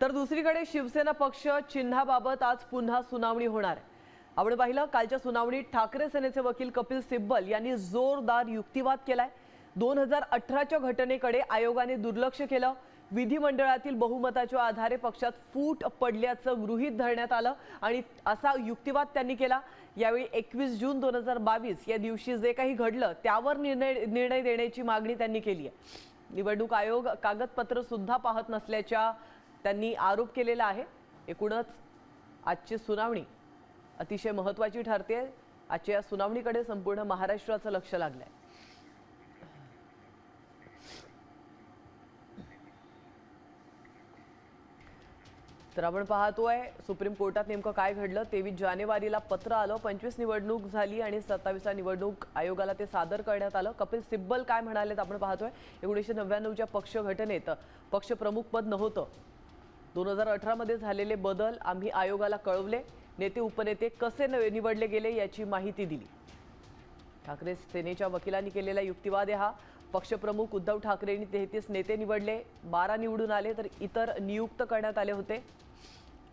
तर दुसरीकडे शिवसेना पक्ष चिन्हाबाबत आज पुन्हा सुनावणी होणार आहे। आपण पाहिलं कालच्या सुनावणीत ठाकरे सेनेचे वकील कपिल सिब्बल यांनी जोरदार युक्तिवाद केलाय। 2018च्या घटनेकडे आयोगाने दुर्लक्ष केलं। विधिमंडळातील बहुमताच्या आधारे पक्षात फूट पडल्याचं गृहीत धरण्यात आलं आणि असा युक्तिवाद त्यांनी केला। यावेळी 21 जून 2022 या दिवशी जे काही घडलं त्यावर निर्णय देण्याची मागणी त्यांनी केली आहे। निवडणूक आयोग कागदपत्र सुद्धा पाहत नसल्याचा त्यांनी आरोप केलेला आहे। एकूणच आजची सुनावणी अतिशय महत्त्वाची ठरते। आजच्या सुनावणीकडे संपूर्ण महाराष्ट्राचं लक्ष लागलंय। तर आपण पाहतोय सुप्रीम कोर्टात नेमकं काय घडलं। 23 जानेवारीला पत्र आलं, 25 निवडणूक झाली आणि 27व्या निवडणूक आयोगाला ते सादर करण्यात आलं। कपिल सिब्बल काय म्हणालेत आपण पाहतोय। 1999च्या पक्ष घटनेत पक्ष प्रमुख पद नव्हतं। 2018 मध्ये झालेले बदल आम्ही आयोगाला कळवले। नेते उपनेते कसे निवडले गेले याची माहिती दिली। ठाकरे सेनेच्या वकिलांनी केलेला युक्तिवाद हा। पक्षप्रमुख उद्धव ठाकरेंनी 33 नेते निवडले, 12 निवडून आले तर इतर नियुक्त करण्यात आले होते।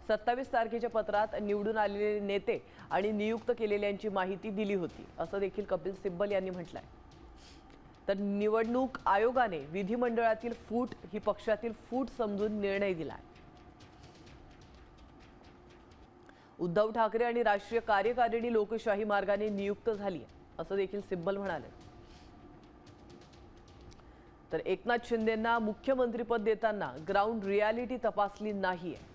27 तारखेच्या पत्रात निवडून आलेले नेते आणि नियुक्त केलेल्यांची माहिती दिली होती, असं देखील कपिल सिब्बल यांनी म्हटलंय। तर निवडणूक आयोगाने विधिमंडळातील फूट ही पक्षातील फूट समजून निर्णय दिलाय। उद्धव ठाकरे आणि राष्ट्रीय कार्यकारिणी लोकशाही मार्गाने नियुक्त झाली आहे, असं देखील सिब्बल म्हणाले। तर एकनाथ शिंदेंना मुख्यमंत्रीपद देताना ग्राउंड रियालिटी तपासली नाहीये।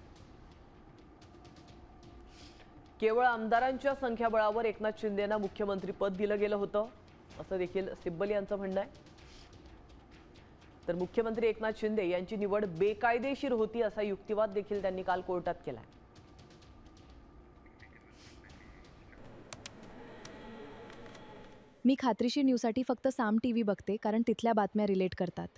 केवळ आमदारांच्या संख्याबळावर एकनाथ शिंदेंना मुख्यमंत्रीपद दिलं गेलं होतं, असं देखील सिब्बल यांचं म्हणणं आहे। तर मुख्यमंत्री एकनाथ शिंदे यांची निवड बेकायदेशीर होती असा युक्तिवाद देखील त्यांनी काल कोर्टात केलाय। मी खात्रीशीर न्यूजसाठी फक्त साम टीव्ही बघते, कारण तिथल्या बातम्या रिलेट करतात।